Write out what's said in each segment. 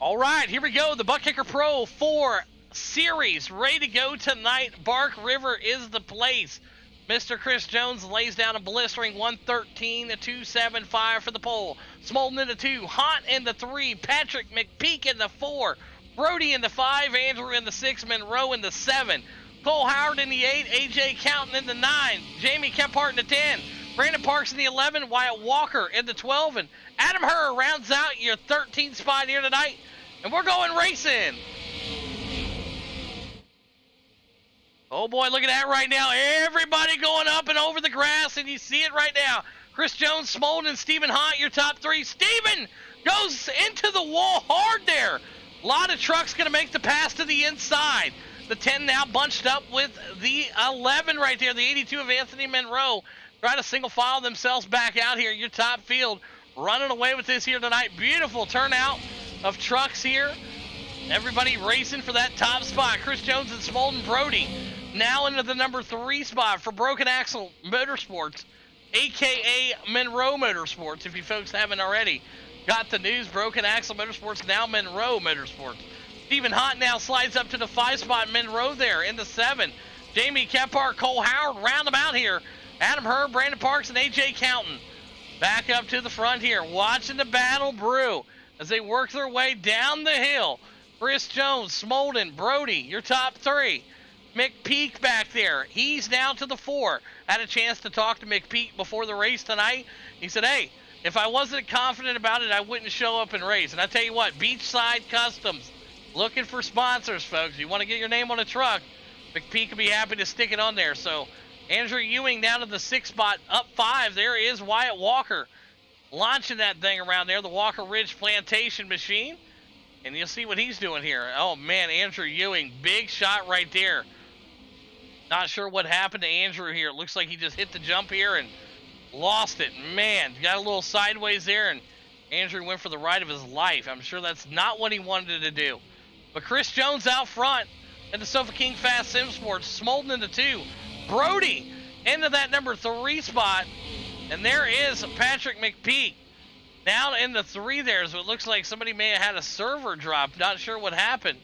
All right, here we go. The Buttkicker Pro 4 Series ready to go tonight. Bark River is the place. Mr. Chris Jones lays down a blistering 113-275 for the pole. Smolden in the 2, Hot in the 3, Patrick McPeak in the 4, Brody in the 5, Andrew in the 6, Monroe in the 7, Cole Howard in the 8, AJ Counting in the 9, Jamie Kephart in the 10, Brandon Parks in the 11, Wyatt Walker in the 12, and Adam Herr rounds out your 13th spot here tonight. And we're going racing. Oh boy, look at that right now. Everybody going up and over the grass, and you see it right now. Chris Jones, Smolden, and Stephen Hott, your top 3. Stephen goes into the wall hard there. A lot of trucks going to make the pass to the inside. The 10 now bunched up with the 11 right there. The 82 of Anthony Monroe trying to single file themselves back out here. Your top field running away with this here tonight. Beautiful turnout of trucks here. Everybody racing for that top spot. Chris Jones and Smolden Brody now into the number 3 spot for Broken Axle Motorsports, aka Monroe Motorsports. If you folks haven't already got the news, Broken Axle Motorsports, now Monroe Motorsports. Stephen Hott now slides up to the 5 spot. Monroe there in the 7. Jamie Kephart, Cole Howard round them out here. Adam Herr, Brandon Parks, and AJ Counting back up to the front here, watching the battle brew as they work their way down the hill. Chris Jones, Smolden, Brody, your top 3. McPeak back there. He's down to the 4. Had a chance to talk to McPeak before the race tonight. He said, hey, if I wasn't confident about it, I wouldn't show up and race. And I tell you what, Beachside Customs, looking for sponsors, folks. You want to get your name on a truck, McPeak will be happy to stick it on there. So Andrew Ewing down to the 6 spot, up 5. There is Wyatt Walker launching that thing around there, the Walker Ridge Plantation machine. And you'll see what he's doing here. Oh, man, Andrew Ewing, big shot right there. Not sure what happened to Andrew here. It looks like he just hit the jump here and lost it. Man, got a little sideways there, and Andrew went for the ride of his life. I'm sure that's not what he wanted to do. But Chris Jones out front in the Sofa King Fast Sim Sports, Smolden in the 2. Brody into that number 3 spot. And there is Patrick McPeak down in the 3 there. So it looks like somebody may have had a server drop. Not sure what happened,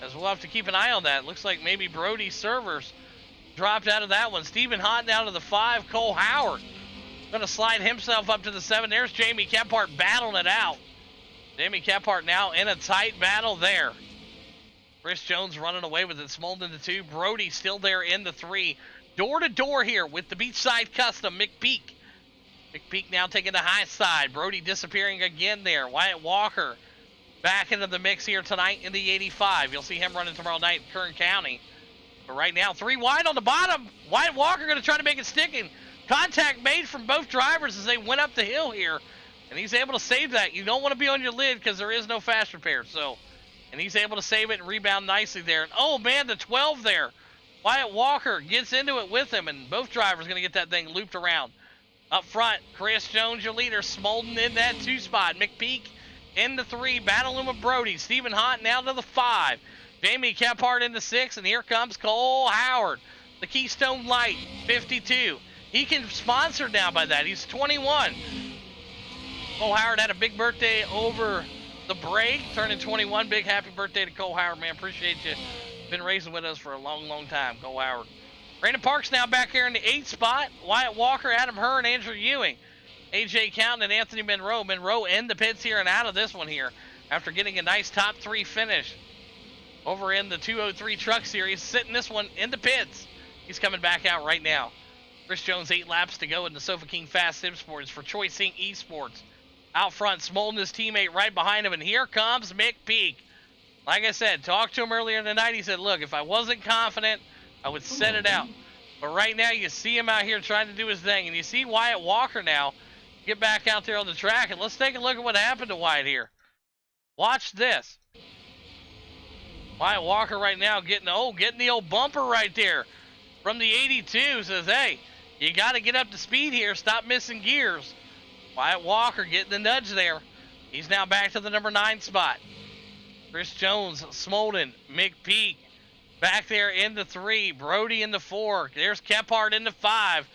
as we'll have to keep an eye on that. Looks like maybe Brody's servers dropped out of that one. Stephen Hott down to the 5. Cole Howard going to slide himself up to the 7. There's Jamie Kephart battling it out. Jamie Kephart now in a tight battle there. Chris Jones running away with it. Smolden the 2. Brody still there in the 3. Door to door here with the Beachside Custom, McPeak. McPeak now taking the high side. Brody disappearing again there. Wyatt Walker back into the mix here tonight in the 85. You'll see him running tomorrow night in Kern County. But right now, 3 wide on the bottom. Wyatt Walker going to try to make it sticking. Contact made from both drivers as they went up the hill here. And he's able to save that. You don't want to be on your lid because there is no fast repair. So, and he's able to save it and rebound nicely there. And oh man, the 12 there. Wyatt Walker gets into it with him, and both drivers going to get that thing looped around. Up front, Chris Jones, your leader, Smolden in that 2 spot. McPeak in the 3, battling with Brody. Stephen Hott now to the 5. Jamie Kephart in the 6, and here comes Cole Howard, the Keystone Light, 52. He can sponsor now by that. He's 21. Cole Howard had a big birthday over the break, turning 21. Big happy birthday to Cole Howard, man. Appreciate you. Been racing with us for a long, long time, Cole Howard. Brandon Parks now back here in the 8th spot. Wyatt Walker, Adam Herr, and Andrew Ewing. AJ Counting and Anthony Monroe. Monroe in the pits here and out of this one here after getting a nice top 3 finish over in the 203 Truck Series. Sitting this one in the pits. He's coming back out right now. Chris Jones, 8 laps to go in the Sofa King Fast Sim Sports for Choice Inc. Esports. Out front, Smolden, his teammate, right behind him, and here comes McPeak. Like I said, talked to him earlier in the night. He said, look, if I wasn't confident, I would set it out. But right now, you see him out here trying to do his thing. And you see Wyatt Walker now get back out there on the track. And let's take a look at what happened to Wyatt here. Watch this. Wyatt Walker right now getting the old bumper right there from the 82. Says, hey, you got to get up to speed here. Stop missing gears. Wyatt Walker getting the nudge there. He's now back to the number 9 spot. Chris Jones, Smolden, McPeak back there in the 3. Brody in the 4. There's Kephart in the 5.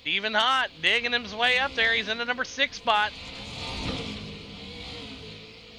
Stephen Hott digging his way up there. He's in the number 6 spot.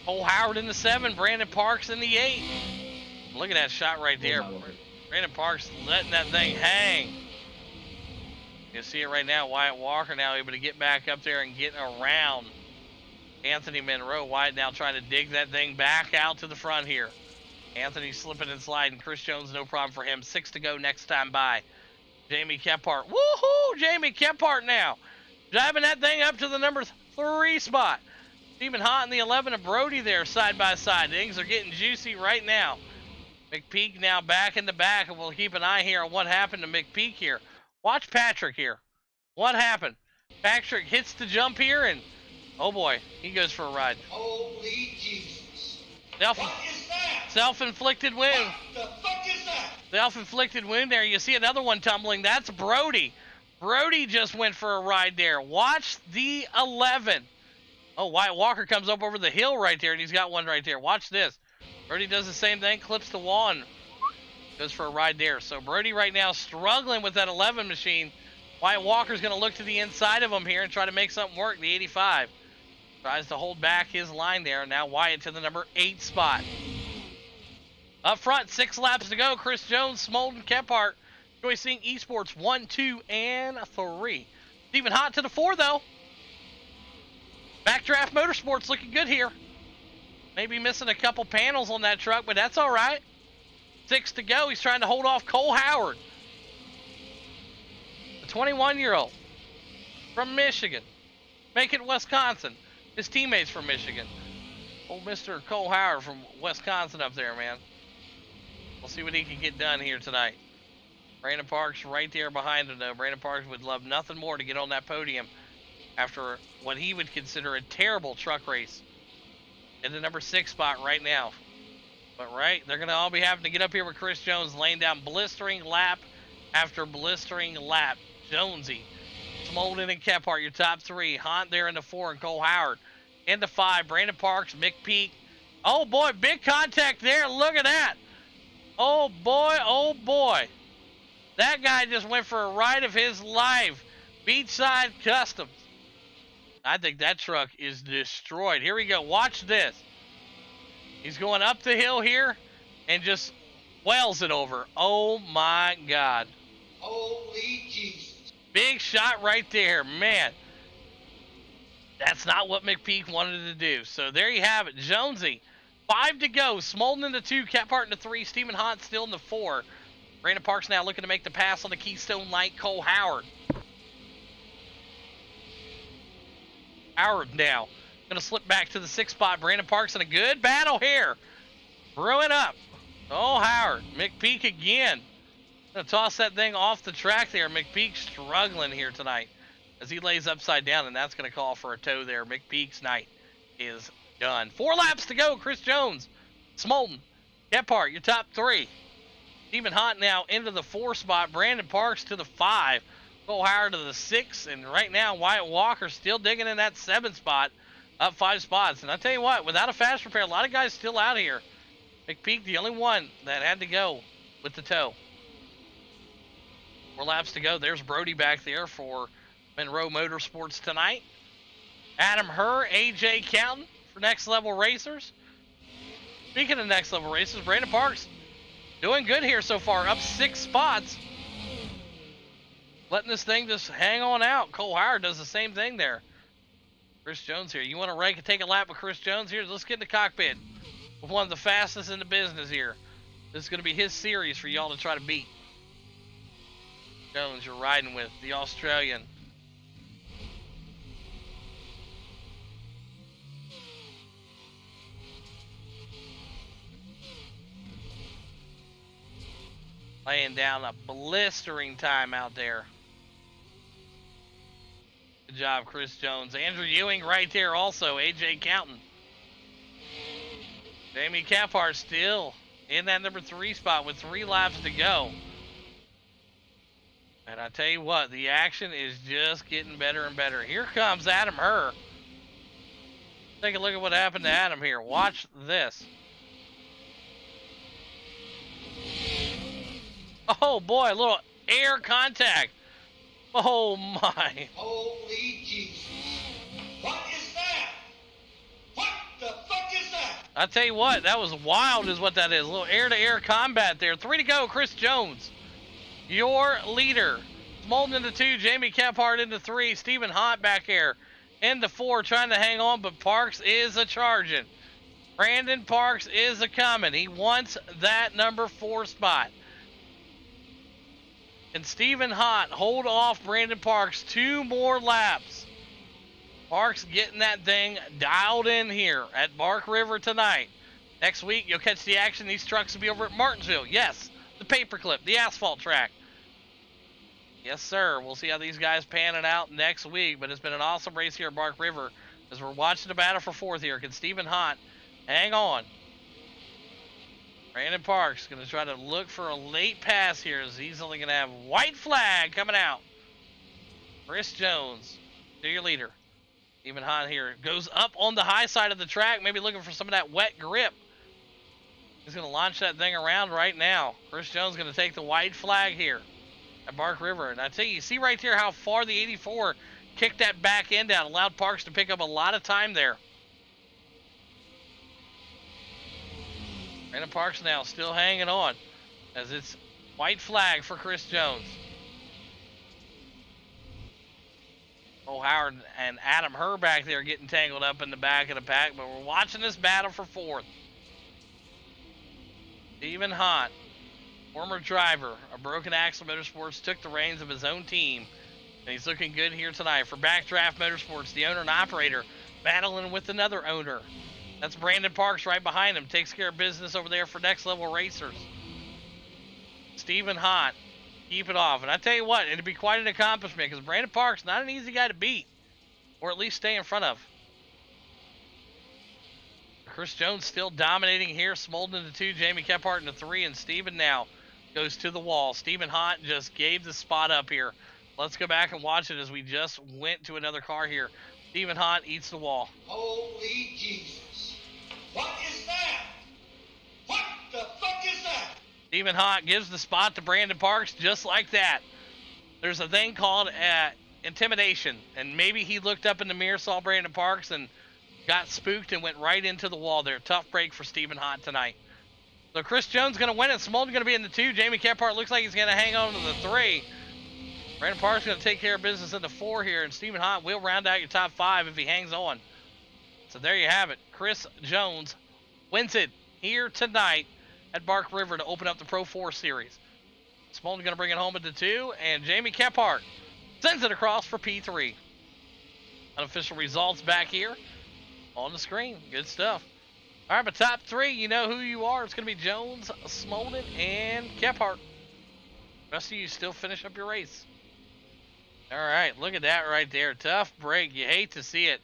Cole Howard in the 7, Brandon Parks in the 8. Look at that shot right there. Brandon Parks letting that thing hang. You see it right now. Wyatt Walker now able to get back up there and get around Anthony Monroe. Wyatt now trying to dig that thing back out to the front here. Anthony slipping and sliding. Chris Jones, no problem for him. 6 to go next time by. Jamie Kephart. Woohoo! Jamie Kephart now. Driving that thing up to the number 3 spot. Stephen Hott in the 11 and Brody there side by side. Things are getting juicy right now. McPeak now back in the back, and we'll keep an eye here on what happened to McPeak here. Watch Patrick here. What happened? Patrick hits the jump here, and oh boy, he goes for a ride. Holy Jesus. What is that? Self-inflicted wound. What the fuck is that? Self-inflicted wound there. You see another one tumbling. That's Brody. Brody just went for a ride there. Watch the 11. Oh, Wyatt Walker comes up over the hill right there, and he's got one right there. Watch this. Brody does the same thing, clips the wall, and goes for a ride there. So Brody right now struggling with that 11 machine. Wyatt Walker's going to look to the inside of him here and try to make something work. The 85 tries to hold back his line there. Now Wyatt to the number 8 spot. Up front, 6 laps to go. Chris Jones, Smolden, Kephart, Joy Sing Esports 1, 2, and 3. Stephen Hott to the 4 though. Backdraft Motorsports looking good here. Maybe missing a couple panels on that truck, but that's all right. 6 to go. He's trying to hold off Cole Howard, the 21-year-old from Michigan, Macon, Wisconsin. His teammates from Michigan. Old Mr. Cole Howard from Wisconsin up there, man. We'll see what he can get done here tonight. Brandon Parks right there behind him, though. Brandon Parks would love nothing more to get on that podium after what he would consider a terrible truck race. In the number 6 spot right now. But they're going to all be having to get up here with Chris Jones, laying down blistering lap after blistering lap. Jonesy, Smolden, and Kephart, your top 3. Hunt there in the 4, and Cole Howard in the 5. Brandon Parks, McPeak. Oh boy, big contact there. Look at that. Oh boy, oh boy. That guy just went for a ride of his life. Beachside Customs. I think that truck is destroyed. Here we go. Watch this. He's going up the hill here and just wells it over. Oh my God. Holy Jesus. Big shot right there. Man, that's not what McPeak wanted to do. So there you have it. Jonesy, 5 to go. Smolden in the 2, Kephart in the 3, Stephen Hott still in the 4. Brandon Parks now looking to make the pass on the Keystone Light. Cole Howard. Howard now going to slip back to the 6 spot. Brandon Parks in a good battle here. Brewing up. Oh, Howard. McPeak again. Going to toss that thing off the track there. McPeak struggling here tonight as he lays upside down, and that's going to call for a tow there. McPeak's night is done. 4 laps to go. Chris Jones, Smolden, Kephart, your top 3. Stephen Hott now into the 4 spot. Brandon Parks to the 5. Cole Howard to the 6, and right now Wyatt Walker still digging in that 7 spot, up 5 spots. And I tell you what, without a fast repair, a lot of guys still out here. McPeak, the only one that had to go with the tow. 4 laps to go. There's Brody back there for Monroe Motorsports tonight. Adam Herr, AJ Counton for Next Level Racers. Speaking of Next Level Racers, Brandon Parks doing good here so far, up 6 spots. Letting this thing just hang on out. Cole Howard does the same thing there. Chris Jones here. You want to rank and take a lap with Chris Jones here? Let's get in the cockpit with one of the fastest in the business here. This is going to be his series for y'all to try to beat. Jones, you're riding with the Australian. Laying down a blistering time out there. Good job, Chris Jones. Andrew Ewing right there also. AJ Counton. Jamie Kephart still in that number 3 spot with 3 laps to go. And I tell you what, the action is just getting better and better. Here comes Adam Herr. Take a look at what happened to Adam here. Watch this. Oh boy, a little air contact. Oh my. Holy Jesus. What is that? What the fuck is that? I tell you what, that was wild is what that is. A little air-to-air combat there. 3 to go, Chris Jones, your leader. Smolden into 2, Jamie Kephart into 3, Stephen Hott back here into 4, trying to hang on, but Parks is a-charging. Brandon Parks is a-coming. He wants that number 4 spot. And Stephen Hott hold off Brandon Parks 2 more laps. Parks getting that thing dialed in here at Bark River tonight. Next week, you'll catch the action. These trucks will be over at Martinsville. Yes, the paperclip, the asphalt track. Yes, sir. We'll see how these guys pan it out next week. But it's been an awesome race here at Bark River as we're watching the battle for 4th here. Can Stephen Hott hang on? Brandon Parks going to try to look for a late pass here as he's only going to have white flag coming out. Chris Jones, to your leader. Stephen Hott here goes up on the high side of the track, maybe looking for some of that wet grip. He's going to launch that thing around right now. Chris Jones going to take the white flag here at Bark River. And I tell you, see right there how far the 84 kicked that back end out, allowed Parks to pick up a lot of time there. Brandon Parks now still hanging on as it's white flag for Chris Jones. Oh, Howard and Adam Herr back there getting tangled up in the back of the pack, but we're watching this battle for 4th. Stephen Hott, former driver of Broken Axle Motorsports, took the reins of his own team, and he's looking good here tonight. For Backdraft Motorsports, the owner and operator, battling with another owner. That's Brandon Parks right behind him. Takes care of business over there for Next Level Racers. Stephen Hott, keep it off. And I tell you what, it'd be quite an accomplishment because Brandon Parks, not an easy guy to beat, or at least stay in front of. Chris Jones still dominating here. Smolden into 2, Jamie Kephart into 3, and Stephen now goes to the wall. Stephen Hott just gave the spot up here. Let's go back and watch it as we just went to another car here. Stephen Hott eats the wall. Holy Jesus. What is that? What the fuck is that? Stephen Hott gives the spot to Brandon Parks just like that. There's a thing called intimidation, and maybe he looked up in the mirror, saw Brandon Parks, and got spooked and went right into the wall there. Tough break for Stephen Hott tonight. So Chris Jones going to win it. Smolden going to be in the 2. Jamie Kephart looks like he's going to hang on to the 3. Brandon Parks going to take care of business in the 4 here, and Stephen Hott will round out your top 5 if he hangs on. So there you have it. Chris Jones wins it here tonight at Bark River to open up the Pro 4 Series. Smolden going to bring it home at the 2, and Jamie Kephart sends it across for P3. Unofficial results back here on the screen. Good stuff. All right, but top 3, you know who you are. It's going to be Jones, Smolden, and Kephart. The rest of you still finish up your race. All right, look at that right there. Tough break. You hate to see it.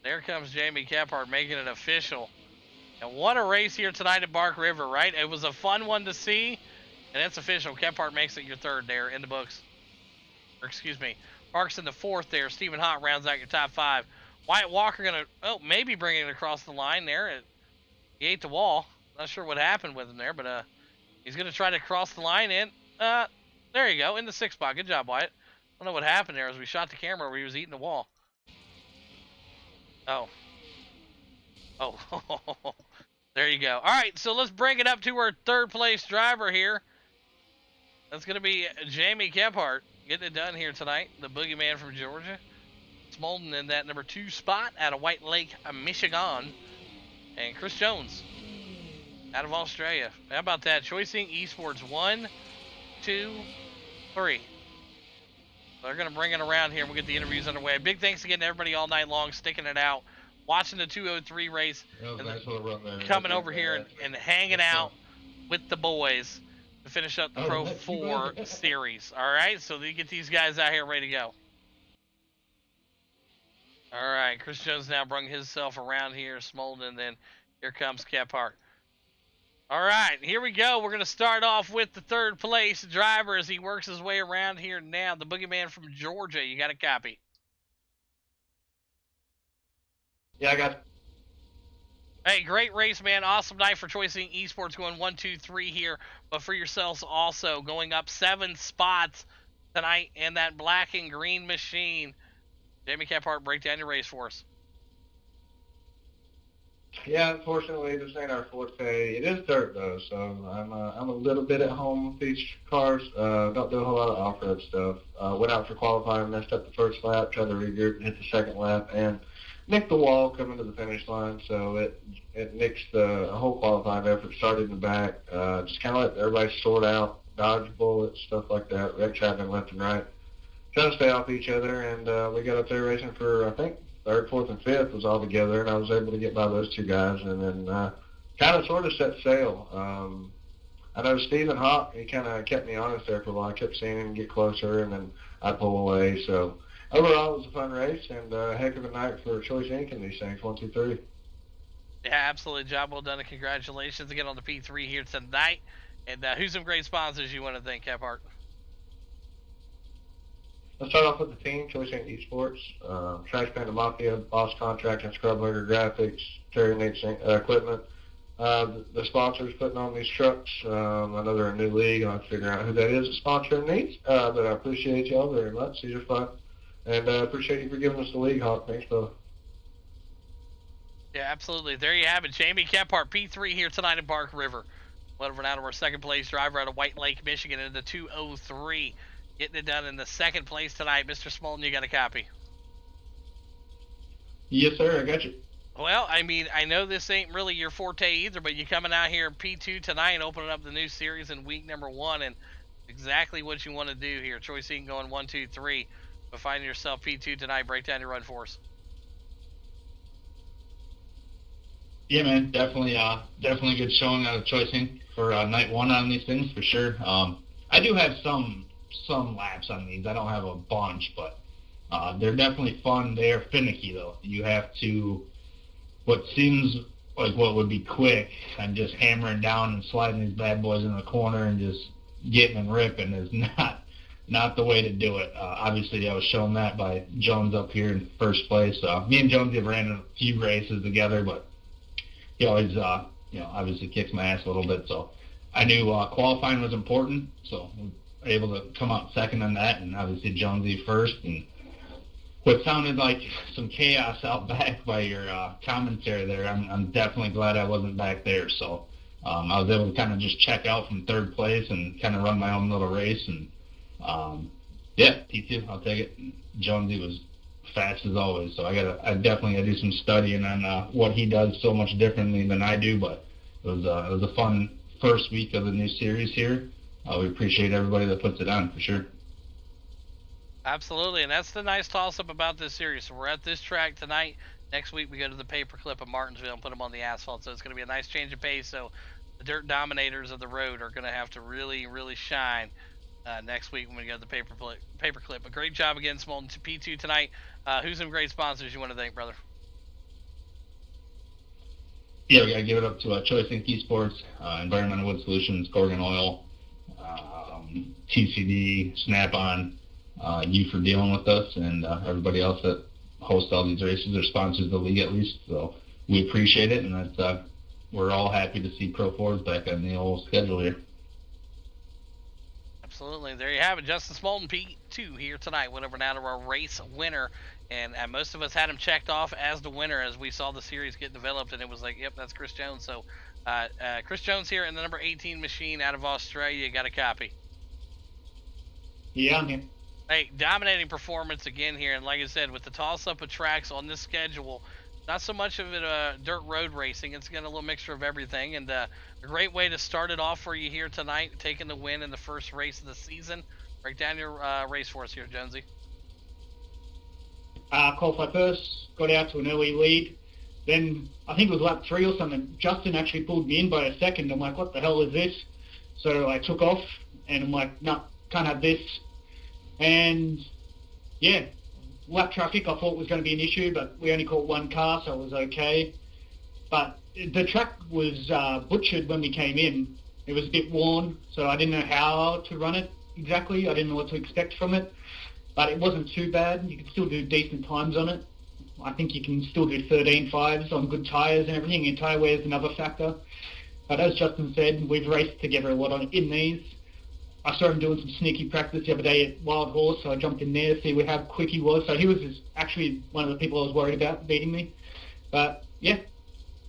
There comes Jamie Kephart making it official. And what a race here tonight at Bark River, right? It was a fun one to see, and it's official. Kephart makes it your 3rd there in the books. Or excuse me, Parks in the 4th there. Stephen Hott rounds out your top 5. Wyatt Walker going to, maybe bring it across the line there. He ate the wall. Not sure what happened with him there, but he's going to try to cross the line in. There you go, in the 6th spot. Good job, Wyatt. I don't know what happened there as we shot the camera where he was eating the wall. Oh. There you go. All right, so let's bring it up to our 3rd place driver here. That's going to be Jamie Kephart getting it done here tonight, the boogeyman from Georgia. Smolden in that number 2 spot out of White Lake, Michigan. And Chris Jones out of Australia. How about that? Choicing Esports 1, 2, 3. They're going to bring it around here. We'll get the interviews underway. Big thanks again to everybody all night long sticking it out, watching the 203 race, and coming over here and hanging out with the boys to finish up the Pro 4 Series. All right, so you get these guys out here ready to go. All right, Chris Jones now brought himself around here, Smolden, and then here comes Kephart. All right, here we go. We're going to start off with the 3rd place driver as he works his way around here now. The boogeyman from Georgia. You got a copy? Yeah, I got it. Hey, great race, man. Awesome night for Choicing Esports going 1, 2, 3 here. But for yourselves also, going up 7 spots tonight in that black and green machine. Jamie Kephart, break down your race for us. Yeah, unfortunately, this ain't our forte. It is dirt though, so I'm a little bit at home with these cars. Don't do a whole lot of off-road stuff. Went out for qualifying, messed up the first lap, tried to regroup and hit the second lap, and nicked the wall coming to the finish line. So it nixed the whole qualifying effort. Started in the back, just kind of let everybody sort out, dodge bullets, stuff like that. Wrecks happening left and right. Trying to stay off each other, and we got up there racing for I think third, fourth, and fifth was all together, and I was able to get by those two guys, and then kind of sort of set sail. I know Stephen Hawk, he kind of kept me honest there for a while. I kept seeing him get closer, and then I'd pull away. So overall, it was a fun race, and a heck of a night for Choice Inc. in these things, 1, 2, 3. Yeah, absolutely. Job well done, and congratulations again on the P3 here tonight. And who's some great sponsors you want to thank, Kephart? Let's start off with the team, Choice Inc. Esports, Trash Panda Mafia, Boss Contract and Scrub Hugger Graphics, Terry Nate's Equipment. The sponsors putting on these trucks. I know they're a new league. I'll figure out who that is that's sponsoring these. But I appreciate y'all very much. These are fun. And appreciate you for giving us the league, Hawk. Thanks, brother. Yeah, absolutely. There you have it. Jamie Kephart, P3 here tonight in Bark River. Whatever out of our second place driver out of White Lake, Michigan into 2:03. Getting it done in the second place tonight. Mr. Smolden, you got a copy? Yes, sir. I got you. Well, I mean, I know this ain't really your forte either, but you coming out here in P2 tonight, opening up the new series in week number 1, and exactly what you want to do here. Choice Inc. going 1, 2, 3, but finding yourself P2 tonight. Break down your run for us. Yeah, man, definitely a good showing out of Choice Inc. for night 1 on these things for sure. I do have some laps on these. I don't have a bunch, but they're definitely fun. They are finicky though. You have to, what seems like what would be quick and just hammering down and sliding these bad boys in the corner and just getting and ripping is not the way to do it. Obviously, I was shown that by Jones up here in first place. Me and Jones have ran a few races together, but he always, obviously kicks my ass a little bit. So I knew qualifying was important, so we were able to come out second on that, and obviously Jonesy first. And what sounded like some chaos out back by your commentary there, I'm definitely glad I wasn't back there. So I was able to kind of just check out from third place and kind of run my own little race. And yeah, P2, I'll take it. Jonesy was fast as always, so I definitely gotta do some studying on what he does so much differently than I do. But it was a fun first week of the new series here. We appreciate everybody that puts it on for sure. Absolutely, and that's the nice toss-up about this series. So we're at this track tonight. Next week we go to the paperclip of Martinsville and put them on the asphalt. So it's going to be a nice change of pace. So the dirt dominators of the road are going to have to really, really shine next week when we go to the paperclip. But great job again, Smolden, to P2 tonight. Who's some great sponsors you want to thank, brother? Yeah, we got to give it up to Choice Inc. Esports, Environmental Wood Solutions, Gorgon Oil, TCD, Snap-on, you for dealing with us, and everybody else that hosts all these races or sponsors the league at least. So we appreciate it, and that's we're all happy to see Pro 4s back on the old schedule here. Absolutely. There you have it. Justin Smolden, P2 here tonight. Went over now to our race winner. And most of us had him checked off as the winner as we saw the series get developed. And it was like, yep, that's Chris Jones. So Chris Jones here in the number 18 machine out of Australia. Got a copy? Yeah, I'm here. Hey, dominating performance again here. And like I said, with the toss-up of tracks on this schedule, not so much of it dirt road racing. It's got a little mixture of everything. And a great way to start it off for you here tonight, taking the win in the first race of the season. Break down your race for us here, Jonesy. Qualified first, got out to an early lead. Then, I think it was lap 3 or something, Justin actually pulled me in by a second. I'm like, what the hell is this? So I took off, and I'm like, no, can't have this. And, yeah, lap traffic I thought was going to be an issue, but we only caught one car, so it was okay. But the track was butchered when we came in. It was a bit worn, so I didn't know how to run it exactly. I didn't know what to expect from it. But it wasn't too bad. You could still do decent times on it. I think you can still do 13.5s on good tyres and everything. And tyre wear is another factor. But as Justin said, we've raced together a lot in these. I saw him doing some sneaky practice the other day at Wild Horse, so I jumped in there to see how quick he was. So he was actually one of the people I was worried about beating me. But, yeah,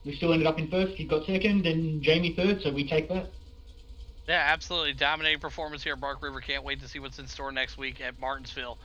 we still ended up in first. He got second, and Jamie third, so we take that. Yeah, absolutely. Dominating performance here at Bark River. Can't wait to see what's in store next week at Martinsville.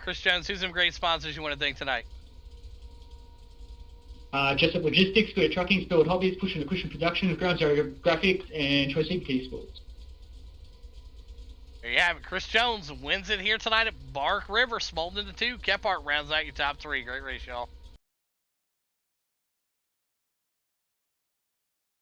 Chris Jones, who's some great sponsors you want to thank tonight? Jessup Logistics, Square Trucking, Spilled Hobbies, Pushing the Cushion Productions, Ground Zero Graphics, and Choice EPT Sports. There you have it. Chris Jones wins it here tonight at Bark River. Smolden to 2. Kephart rounds out your top 3. Great race, y'all.